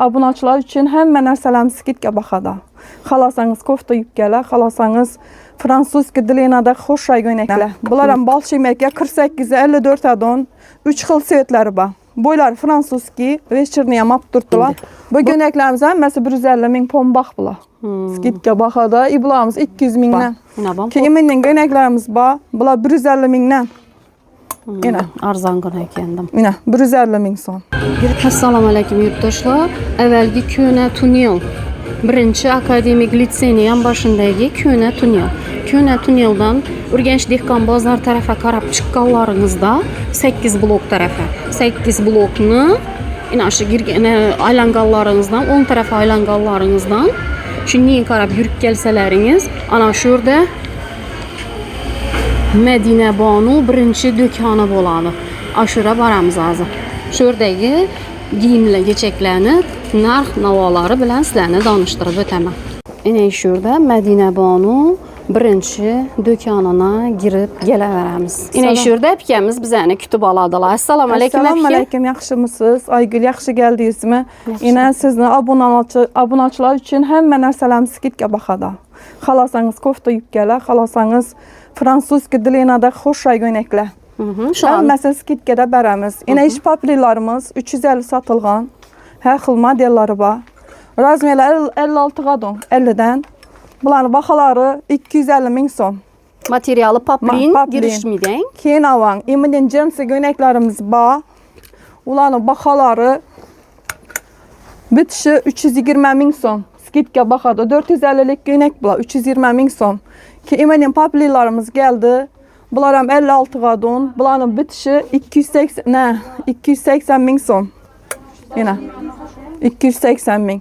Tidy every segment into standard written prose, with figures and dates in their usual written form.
Abunəçilər üçün həmmə nərsələrimiz skidkə baxada. Xalasanız kofta yükkələ, xalasanız fransuzski dilinada xoş ay göynəklə. Bunların bal şimərkə 48-54 adon 3 xil svetləri var. Boylar fransuzski, veçirniyə map durdular. Bu göynəklərimizdən məsəl 150.000 pombaq bula. Skidkə baxada, iblarımız 200.000-dən. Kiminlə göynəklərimiz var, bunlar 150.000-dən. Yine. Arzan göynək yendim. Yine 150.000 son. Assalamu alaykum yurtdoshlar. Avvalgi Köna tunnel. Birinchi akademik litseyin başındagi Köna tunnel. Köna tunneldan Urganch dehqon bozor tarafa qarab chiqqanlaringizda 8 blok tarafa. 8 blokni shu aylanganlaringizdan 10 taraf aylanganlaringizdan shunga qarab yurib kelsalaringiz, ana shu yerda Medina Bonu birinchi do'koni bo'ladi. Ashura boramiz hozir. Shu yerdagi kiyimlar, kechaklarni narx-navolari bilan sizlarni tanishtirib o'taman. Ana shu yerda Medina Bonu birinchi do'konini girib kelaveramiz. Ana shu yerda akamiz bizani kutib oladilar. Assalomu alaykum. Assalomu alaykum, yaxshimisiz? Aygul, yaxshi keldingizmi? Yana sizni obunachilar uchun hamma narsalarimiz skidkə baxada. Xalasanız kofta yükkələ, xalasanız fransuzski dilinada xoş ay göynəklə. Həmməsini skidkədə bərəmiz. Yine iş paplilarımız 350 satılğan. Hər xil modelləri var. Razmerlər 56 qadon, 50-dən. Bunların baxaları 250.000 son. Materialı paplin, girişmiden. Keyin avan, iminin cinsi göynəklərimiz var. Ulanın baxaları bitişi 320.000 son. Skidkə baxada 450'lik göynək bula 320.000 son. Ki iminin paplilarımız geldi. Bunlarım 56 qadon. Bunların bitişi 280.000 son. Yine 280.000.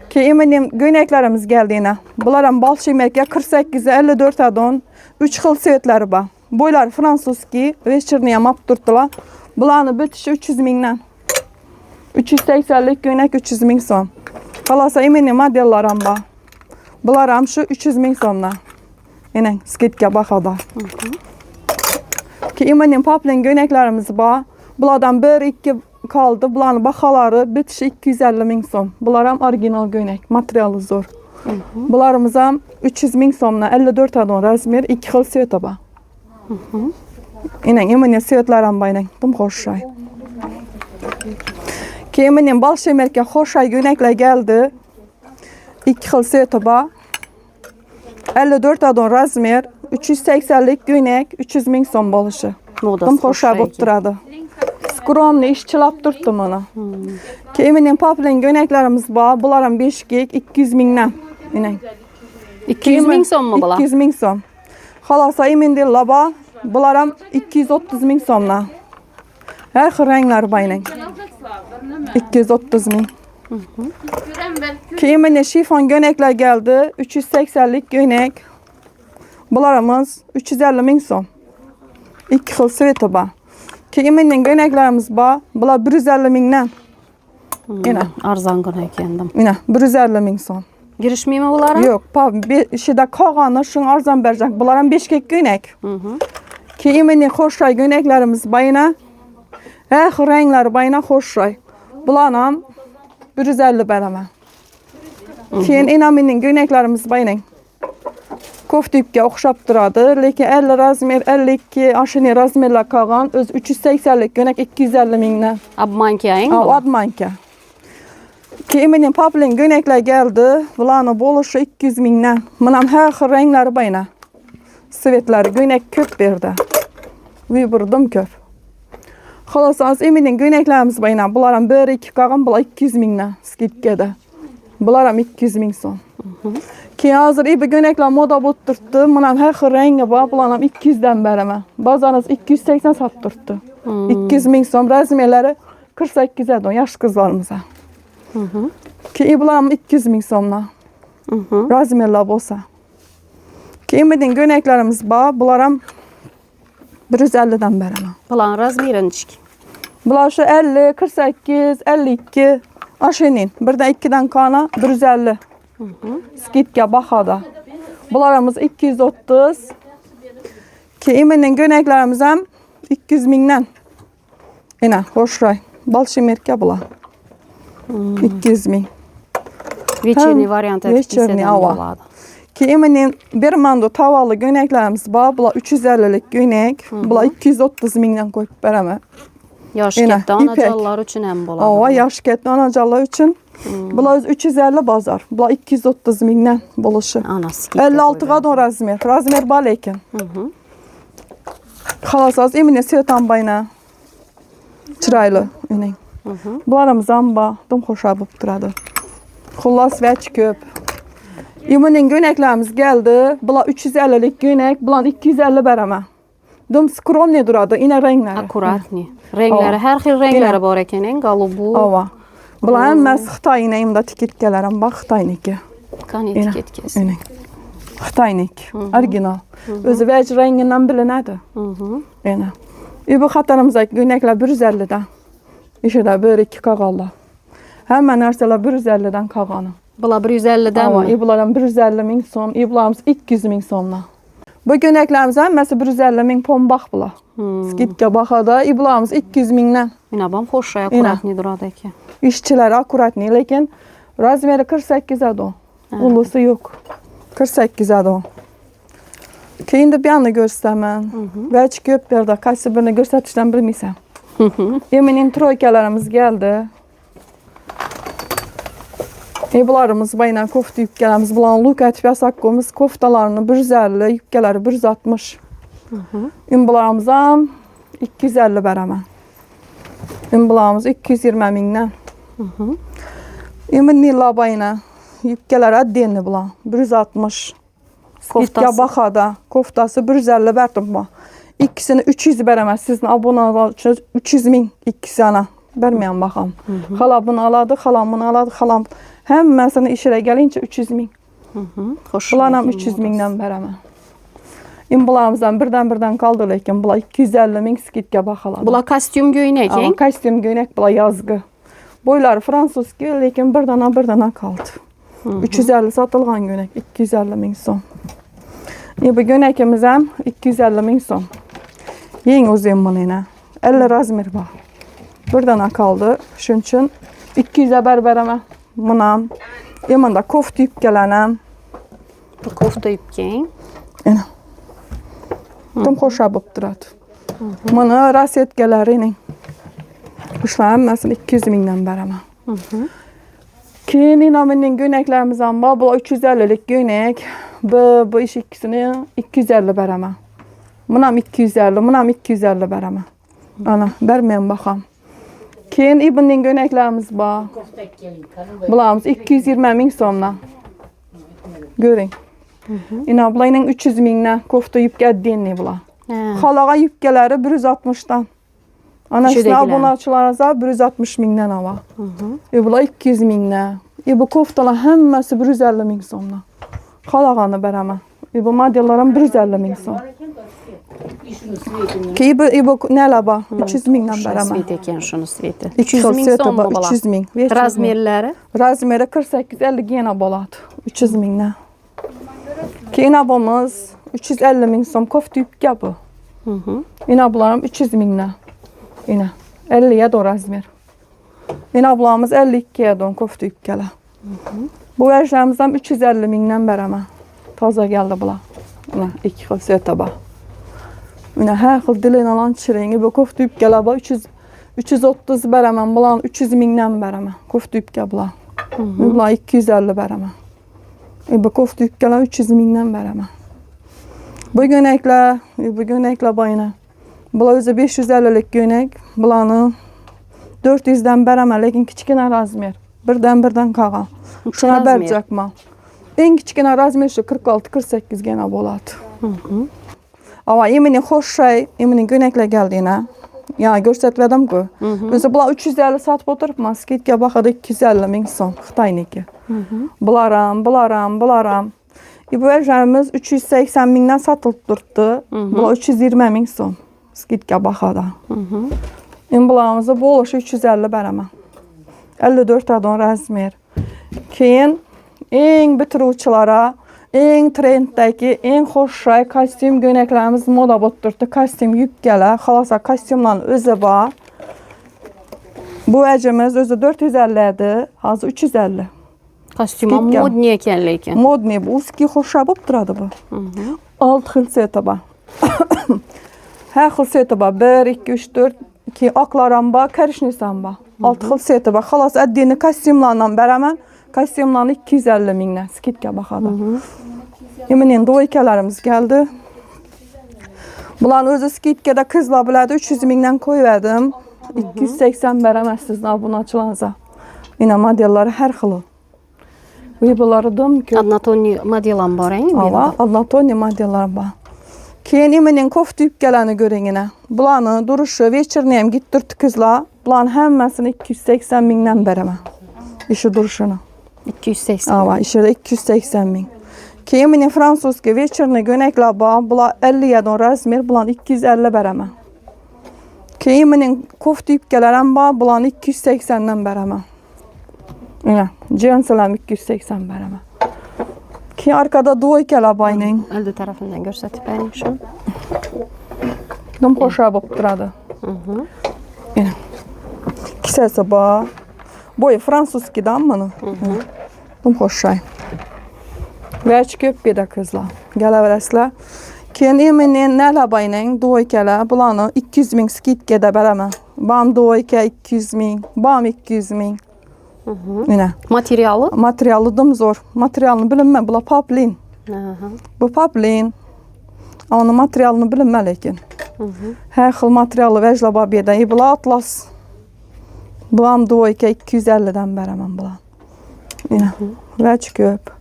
Ki eminim göynəklərimiz geldi yine. Bunların bal şimərkə 48-54 adon 3 xil svetləri var. Boylar fransuzski, veçirniyə map durdular. Bunların bitişi 300.000'dən. 380'lik göynək 300.000 son. Qalasa eminim modellərim var. Bunlarım şu 300.000 sonla. Yine skidkə baxada. Ki eminim paplin göynəklərimiz var. Bunlardan 1-2 kaldı. Bunların baxaları bitişi 250.000 son. Bunlarım orijinal göynək. Materialı zor. Bunlarımıza 300.000 sonla 54 adon razmer 2 xil sveta var. Yine eminim svetlərim var. Dım xoş ay. Ki eminim bal şimərkə xoş ay göynəklə geldi. 2 xil sveta var. 54 adon razmer 380'lik göynək 300.000 son bolışı. Dım xoş ay bo'lib turadi. Skromni işçilab turtdim onu. Ki eminim paplin göynəklərimiz var. Bunların 5 gig 200.000'dən. 200.000 son mu bular? 200.000 son. Xalasa emin deyirlər var. Bunların 230.000 sonla. Hər xil rənglər var yine. 230.000. Ki eminim şifon göynəklər geldi. 380'lik göynək. Bunlarımız 350.000 son. 2 xil sveta var. Ki eminim göynəklərimiz var. Bunlar 150.000'dən. Yine. Arzan göynək yendim. Yine 150.000 son. Girişmeyeyim mi bunlara? Yok. Şeydə kağanı şun arzan berəcək. Bunların 5 kek göynək. Ki eminim xoş ay göynəklərimiz var yine. Hər xil rənglər var yine xoş ay. Bunlarla 150 bərəmə. Keyin inaminin göynəklərimiz var yine. Koftüpkə oxşab duradı. Lekin 50 razmer, 52 aşını razmerlə qalğan öz 380'lik göynək 250.000'dən. Abmankəyin bu? Abmankə. Ki eminim paplin göynəklər geldi. Bunların boluşu 200.000'dən. Bunun hər xil rəngləri var yine. Svetləri göynək köp verdi. Viburdum köp. Xalasanız eminim göynəklərimiz var yine. Bunların 1-2 qalğan bunlar 200.000'dən skidkədə. Bunlarım 200.000 son. Ki hazır ibi göynəklər moda botturtdu. Bunun hər xil rəngi var. Bunlarım 200'dən bərəmə. Bazarınız 280 satdırtdı. 200.000 son. Razmerləri 48 adon yaş qızlarımıza. Ki bunlarım 200.000 sonla. Razmerlər olsa. Ki eminim göynəklərimiz var. Bunlarım 150'dən bərəmə. Bunların razmerinçik. Bunlar şu 50, 48, 52 aşının. Birdən 2'dən kana 150. Skidkə baxada. Bunlarımız 230. Ki eminim göynəklərimizəm 200.000'dən. Yine hoş ray. Bal şimərkə bula. 200 ming. Вечерний variant Вечерний, ava. bo'ladi. Keyin bir mando tavallı göyneklerimiz var. Bular 350'lik göйnek. Bular 230 mingdan koyup beraman. Yosh Yine, katta ipek. onajonlar uchun ham bo'ladi. Ava yosh katta onajonlar uchun. Bular 350 bazar. Bular 230 mingdan bo'lişi. Anasi. 56 qadon razmer. Razmer bor lekin. Xalos az emine setan bayna. Chiroyli uning. Bularimiz ham bor. Dum xo'sh bo'lib turadi. Xullas vech ko'p. Emining göyneklerimiz geldi. Bular 350'lik göйnek. Bular 250 beraman. Dum skromniy duradi. Ina renglari. Akkuratni. Renglari har xil renglari bor ekan, eng galubu. Ava. Bular hammasi Xitoyning imda tikitkalar bor, Xitoyniki. Qani etiketkasi. Uning. Xitoynik. Original. O'zi vech rengidan bilinadi. Yana. Bu xatarimizdagi göyneklar 150 dan. İşte bir iki qağallar. Hamma narsalar 150 dan qağanı. Bular 150 dan mı? İblarım 150 ming so'm, iblarimiz 200 ming so'mdan. Bu göyneklerimiz hammasi 150 ming pombaq bular. Skidga bahada iblarimiz 200 mingdan. Mina ham xo'sh, akkuratni duradi ekan. İşçiler akkuratni, lekin razmeri 48 adon. Ulusi yo'q. 48 adon. Keyin de bir yana ko'rsataman. Vech ko'p berdi, qaysi birini ko'rsatishdan bilmaysan. Emining troykalarimiz geldi. Bularımız bayına kofta yükkelerimiz. Bulan lukat yasakkımız koftalarını 150, yükkeleri 160. Bularımızdan 250 beraman. Bularımız 220 mingden. Nilla bayına yükkeleri addenli bulan 160. Koftası bakada koftası 150 verdim bu. İkisini 300 veremez. Sizin abonalar için 300 ming ikisi ana. Vermeyen bakalım. Hala bunu aladı, halam bunu aladı, halam. Hem mesela işe gelince 300 ming. Bulanam 300 mingden veremem. Bularımızdan birden kaldı lekin. Bular 250 ming skidga bakaladı. Bular kostyum göйnek, eng? Kostyum göйnek, bular yazgı. Boyları Fransuzki, lekin birden kaldı. 350 satılgan göйnek, 250 ming so'm. Bu göynekimiz hem 250 ming so'm. Yeng uzun bunu yine. 50 razmer var. Birden kaldı. Şunun için 200'e berbereme. Bunam. Yemanda kofta yükgelenem. Bu kofta yükgen. Yine. Tam hoş yapıp duradu. Bunu rasetgelerinin. Kuşlar mesela 200 mingden bereme. Keyin inaminin göyneklerimizden var. Bu 350'lik göйnek. Bu iş ikisini 250 bereme. Bunam 250, bunam 250 bereme. Ana, vermeyen bakalım. Keyin İbn'nin göyneklerimiz var. Bularımız 220 ming so'mdan. Görün. İna bulayının 300 mingdan kofta yupga denli bular. Xalağa yupgaları 160'dan. Ana şuna abonachilarga 160 mingdan ava. Bular 200 mingdan. Bu koftalar hammasi 150 ming so'mdan. Xalağını beraman. Bu modellarim 150 ming so'm. Ki bu neler var? 300 mingdan beraman. Sveti ekan şunu sveti. 300 ming so'm bular. 300 ming. Razmerlari? Razmeri 48-50 gena bo'ladi. 300 mingdan. Keyin abamiz 350 ming so'm kofta yupga bu. Ina bularım 300 mingdan. Ina 50'ye doğru razmer. Ina bularımız 52'ye doğru kofta yupgalar. Bu versiyonumuzdan 350 mingdan beraman. Toza geldi bular. Ina iki xil sveti bor. Ina har xil dilin alan chiringi bu kofta yupgalar bor. 330 beraman, bulan 300 mingdan beraman. Kofta yupga bular. Bular 250 beraman. Bu kofta yupgalar 300 mingdan beraman. Bu göynekler bayına. Bular o'zi 550'lik göйnek. Bularni 400'dan beraman, lekin kichkina razmer. Birdan qolgan. Shuna berjakman. Eng kichkina razmer shu 46-48 gena bo'ladi. Ama emining xo'sh emining göyneklar geldiğine. Ya ko'rsatmadim-ku. O'zi bular 350 sotib o'tiribman. Skidga bahada 250 ming so'm Xitoyniki. Bular. Bu versiyonimiz 380 mingdan satılıp turibdi. Bu 320 ming so'm skidga bahada. Bularimiz bo'lishi 350 beraman. 54 adon razmer. Keyin eng bitiruvchilara, eng trenddagi, eng xo'sh kostyum göyneklerimiz moda bo'lib turibdi. Kostyum yupgalar, xalosa kostyumlarning o'zi bor. Bu əcimiz özü 450'dir. Hazır 350. Kostyuma Skidka. modniy ekan lekin. Modniy bu. Uski xo'shab bo'lib turadi bu. 6 xil seti bor. Har xil seti bor. 1, 2, 3, 4. Ki oqlar ham bor, korishniy ham bor. 6 xil seti bor. Xolos addini kostyumlardan beraman. Kostyumlarni 250 mingdan skidka baxadi. Endi doykalarimiz geldi. Bularni o'zi skidkada qizlar biladi 300 mingdan qo'ydim. 280 beramazsiz obunachilarga. Yine modellari har xil. Bunları da Anatoliy model ham bor, Ava, Anatoliy modellar bor. Keyin emening koft yubkalarini ko'ring yine. Bularni duruşu, вечерni ham gittirdi qizlar. Bularni hammasini 280 mingdan beraman. İşi duruşunu. 280. Ava, işi 280 ming. Keyin mening fransuzga вечерni göyneklar bor. Bular 50'dan razmer, bularni 250 beraman. Keyin mening koft yubkalar ham bor. Bularni 280dan beraman. Yine jeanslar 280 beraman. Ki arkada doykalar bayning. Elde tarafından görsatib bering shu. Dim xo'shab bo'lib turadi. Yine. Kisasi bor. Boyi fransuzskidan buni. Dim xo'shay. Vech ko'p beda qizlar. Galaverasizlar. Keyin emening nala bayning doykalar. Bularni 200 ming skidkada beraman. Bam doyka 200 ming, bam 200 ming. Yine. Materialı? Materialı dım zor. Materialını bilinmem. Bula poplin. Bu poplin. Onun materialını bilinmem lekin. Her xil materialı vecla babiyeden. Bula atlas. Bulam doyka 250'den beraman bula. Yine. Vec köp.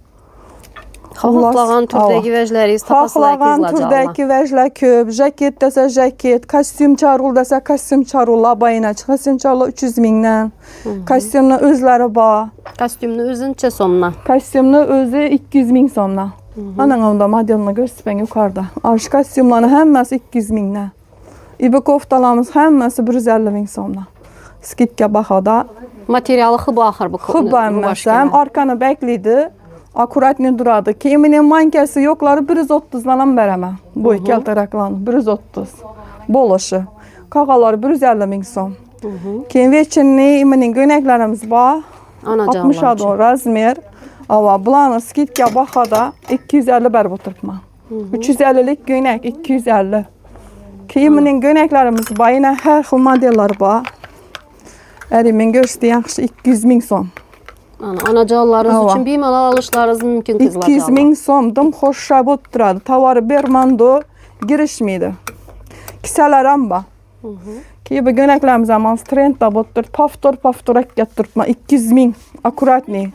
Xohlagan turdagi vejlaringiz tapasizlar Xohlagan turdagi vejlar köp. Jaket desa jaket, kostyum charul desa kostyum charullar bayına. Kostyum charullar 300 mingdan. Kostyumni o'zlari bor. Kostyumni o'zincha so'mdan. Kostyumni o'zi 200 ming so'mdan. Ana unda modelini ko'rsatmang yuqorida. Ash kostyumlarning hammasi 200 mingdan. İbi koftalarimiz hammasi 150 ming so'mdan. Skidka bahoda. Materialı xib axir bu. Xib emas, ham arkani beklaydi. Akuratni duradi. Keyin mankasi yo'qlari 130'dan ham beraman. Bo'y kaltaraklarni 130. Bo'lishi. Qog'alari 150 ming so'm. Keyin вечерni mening ko'ynaklarimiz bor. 60 razmer. Ava bularni skidka bahoda 250 berib o'tiribman. 350lik ko'ynak 250. Keyin mening ko'ynaklarimiz bor. Yana har xil modellar bor. Men ko'rsatdi yaxshi 200 ming so'm. Anajonlarınız için bemalol olishlaringiz mumkin qizlar. 200 ming so'mdan xo'shab o'tiradi. Tovari bermando girishmaydi. Kisalar ham bor. Keyin bu ko'ynaklarimiz ham trendda bo'lib turibdi. Paftor turibman. 200 ming akuratniy.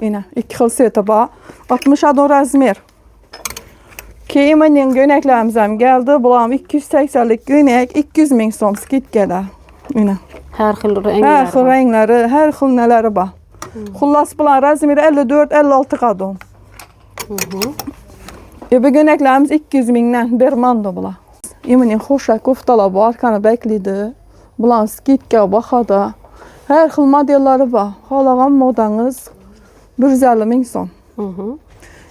Yine 2 xil seti bor. 60 razmer. Keyin mening ko'ynaklarimiz ham keldi. Bular 280lik ko'ynak 200 ming so'm skidkada. Yine. Har xil ranglari. Har xil ranglari, har xil nalari bor. Xullas bular razmeri 54-56 qadon. Bu ko'ynaklarimiz 200 mingdan bermando bular. Mening xo'sha koftalar bor, arkani beklaydi. Bular skidka bahoda. Har xil modellari bor. Xohlagan modangiz 150 ming so'm.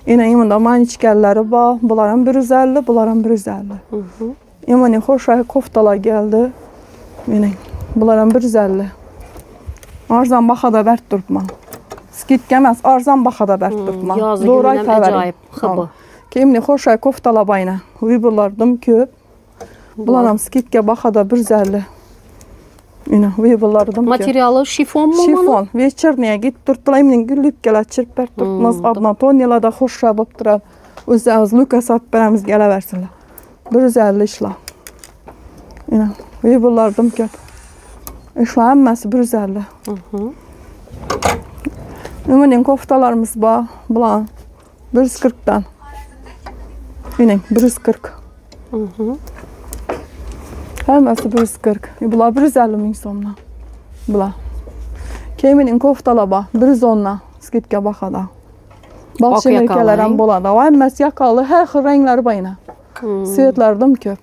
Yine manichkalari bor. Bular ham 150, bular ham 150. Mening xo'sha koftalar geldi. Mening bular ham 150. Arzon bahoda berib turibman. Skidka emas, arzon bahoda berib turibman. Doğru aytavering. Xibi. Keyin xo'sha koftalar bayna. Viborlardim ko'p. Bular ham skidka bahoda 150. Yine viborlardim. Materialı şifonmi? Şifon. Вечерniga gitib turibdilar. Mening gullikkalar chirib berib turibmiz. Anatoliyalarda xo'sha bo'lib turadi. O'zimiz Lukas olib beramiz, kelaversinlar. 150 ishlar. Yine viborlardim ko'p. İşler hammasi 150. Mening koftalarimiz bor. Bular 140'dan. Mening 140. Hammasi 140. Bular 150 ming so'mdan. Bular. Keyin mening koftalar bor. 110dan. Skidka bahoda. Bosh yelkalar ham bo'ladi. Hammasi yoqali, har xil ranglari bor yana. Svetlardim ko'p.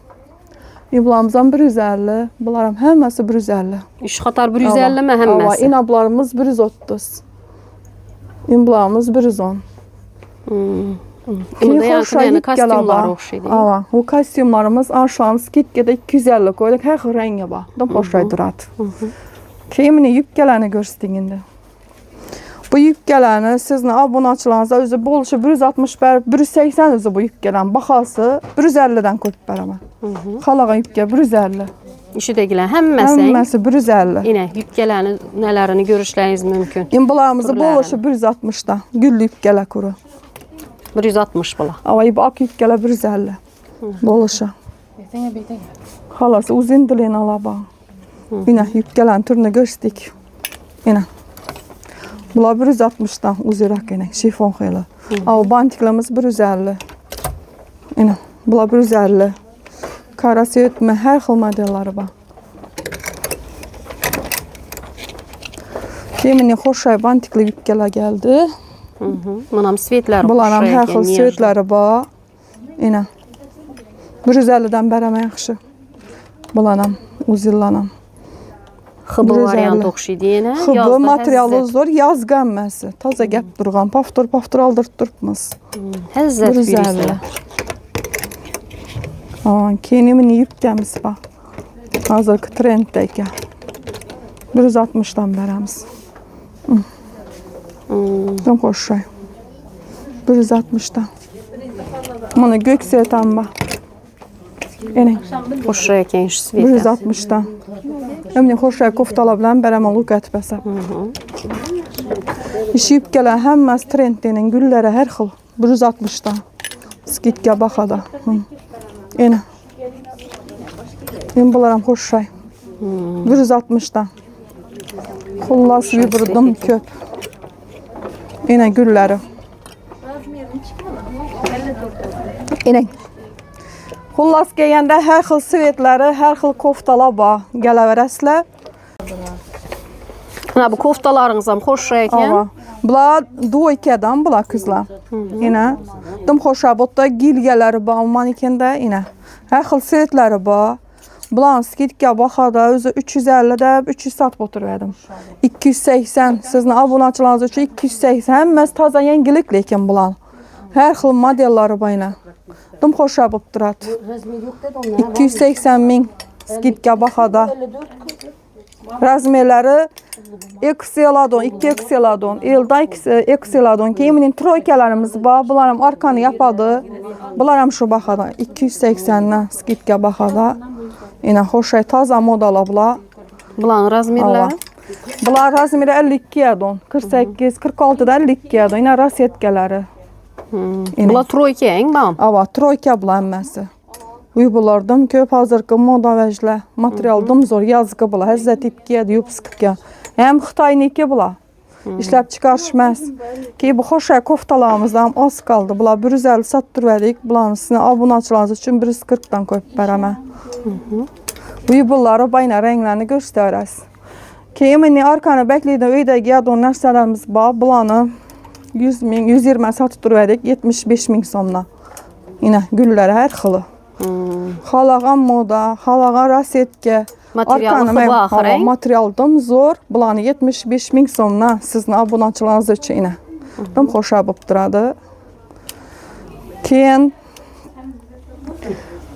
Bularimiz ham 150. Bular ham hammasi 150. Ish qator 150 mi hammasi? İnablarımız 130. İnablarımız 110. Bunda yani kostyumlar o'xshaydi. Ava, bu kostyumlarımız aşağımız skidkada 250 koyduk. Her xil rengi bor. Dim xo'shay turadi. Keyimini yubkalarni ko'rsating endi. Bu yubkalarni sizni obunachilaringizda o'zi bo'lishi 160 180 o'zi bu yubkalarning bahasi 150 dan ko'p beraman. Qalagan yubka 150. Ishidagilar hammasi. Hammasi 150. Yine yubkalarni nalarini ko'rishlaringiz mumkin. Endi bularimizni bo'lishi 160 dan. Gulli yubkalar ko'ra. 160 bular. Avay bu ak yubkalar 150. Bo'lishi. Xolos o'zing dilini olaba. Yine yubkalarning turini ko'rsatdik. Yine. Bular 160 dan uziroq yana shifon xeli. Av bantiklarimiz 150. Yine bular 150. Karası ötme her xil modellari bor. Kemini xo'shay bantikli yubkalar geldi. Bunam svetlar. Bular ham har xil svetlari bor. Yine 150 dan beraman yaxshi. Bular ham uzillanam. Xıbı variant o'xshaydi yana. Xıbı materiali zo'r, yozgi hammasi. Toza gap turgan, paftor aldırıp turibmiz. Hazzat ko'rasizlar. Keyinimini yubkamiz bor. Hozirgi trendda ekan. 160 dan beramiz. Jon qo'shay. 160 dan. Mana ko'kset ham bor. Ening. Xo'shay ekan shu svet. 160 dan. Endi xo'shay koftalar bilan beraman lukat basa. Ish yubkalar hammasi trendning gullari har xil. 160 dan. Skidga bahada. Yine. Yine bular ham xo'shay. 160 dan. Xullas yubirdim ko'p. Yine gullari. Yine. Xullas kelganda har xil svetlari, har xil koftalar bor. Kelaverasizlar. Mana bu koftalaringiz ham xo'shay ekan. Bular doykadan bular qizlar. Yine dim xo'sha botda gilgalari bor, manikenda yine. Har xil svetlari bor. Bularning skidga bahada o'zi 350 deb 300 sotib o'tirdim. 280 sizni obunachilaringiz uchun 280 hammasi toza yangilik lekin bular. Har xil modellari bor yine. Dim xo'sha bo'lib turadi. 280 ming skidga bahada. Razmerlari XL-dan, 2XL-dan, L-dan XL-dan. Keyinning troykalarimiz bor. Bular ham arkani yapadi. Bular ham shu bahada 280 dan skidga bahada. Yine xo'shay toza modalar bular. Bularning razmerlari. Bular razmeri 52 dan, 48, 46 dan 52 dan. Yine rasetkalari. Bular troyka eng bam. Ava, troyka bular hammasi. Uybulardım ko'p hozirgi moda vajlar. Materialdim zo'r, yozgi bular. Hazza tipga, yupskga. Hem Xitoyniki bular. İşlab chiqarishmas. Ki bu xo'shay koftalarimizdan ham oz qoldi. Bular 150 sotib turdik. Bularni sizni obunachilaringiz uchun 140 dan qo'yib beraman. Uybulari bayna ranglarni ko'rsatasiz. Keyin meni arkani beklaydi uydagi yadon narsalarimiz bor. Bularni 100 ming, 120 sotib turdik. 75 ming so'mdan. Yine gullari har xili. Xalagan moda, xalagan rasetka. Materialdim zo'r. Bularni 75 ming so'mdan sizni obunachilaringiz uchun yine. Dim xo'sha bo'lib turadi. Keyin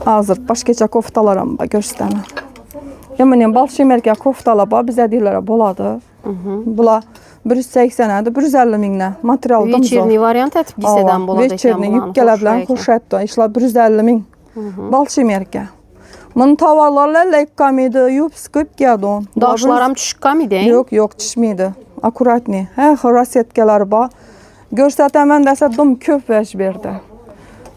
hozir boshqacha koftalar ham ko'rsataman. Ya'ni balshimerga koftalar bor, bizadilari bo'ladi. Bular 180 dan 150 mingdan. Materialdim zo'r. Вечерний variant etib giysadan bo'ladi ekan. Вечерний yubkalar bilan qo'shatdi. Ishlar 150 ming. Balshimerga. Bunun tovarlarla lekkamidi, yupskib gadon. Doshlar ham tushkamidi? Yo'q, tushmaydi. Akkuratni. Har xil rasetkalari bor. Ko'rsataman desa dum ko'p vash berdi.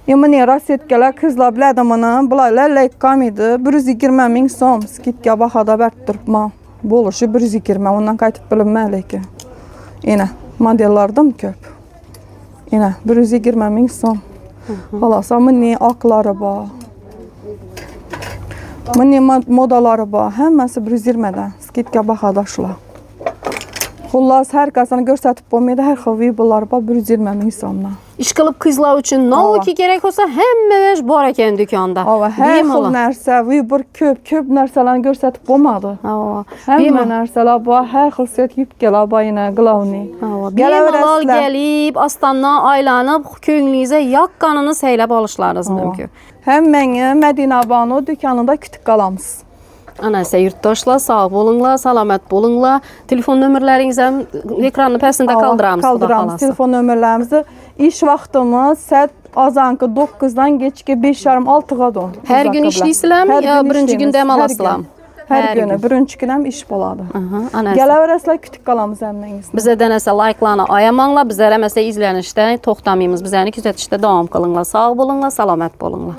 Yemini rasetkalar qizlar biladi mana. Bular lekkamidi, 120 ming so'm. Skidga bahada berib turibman. Bo'lishi 120, undan qaytib bilinmaydi lekin. Yine modellardim ko'p. Yine 120 ming so'm. Xolos, mini oqlari bor. Mini modalari bor. Hammasi 120 dan. Skidga bahada shular. Xullas har qasini ko'rsatib bo'lmaydi. Har xil vibolar bor 120 ming so'mdan. Ish qilib qizlar uchun novki kerak bo'lsa hamma bor ekan do'konda. Har xil narsa, vibor ko'p narsalarni ko'rsatib bo'lmadi. Hamma narsalar bor, har xil set yubkalar bor, yana glavni. Bemalol kelib, ostandan aylanib, ko'nglingizga yoqqanini saylab olishlaringiz mumkin. Hammani Madina Banu do'konida kutib qolamiz. Ana ise yurttaşlar sağ olunlar, salamat olunlar. Telefon nömrələrinizi həm ekranın pəsində qaldıramız. Qaldıramız telefon nömrələrimizi. İş vaxtımız saat azankı 9-dan geçki 5:30-6-a don. Hər gün işləyirsinizmi ya birinci gün dəm alasınızmı? Hər gün. Birinci gün həm iş boladı. Ana Gələvərəslər kütük qalamız əmnəyinizdə. bizə də nəsə like'larını ayamanla, bizlərə məsələ izlənişdə toxtamayımız. Bizəni küzətişdə davam qılınlar. Sağ olunlar, salamat olunlar.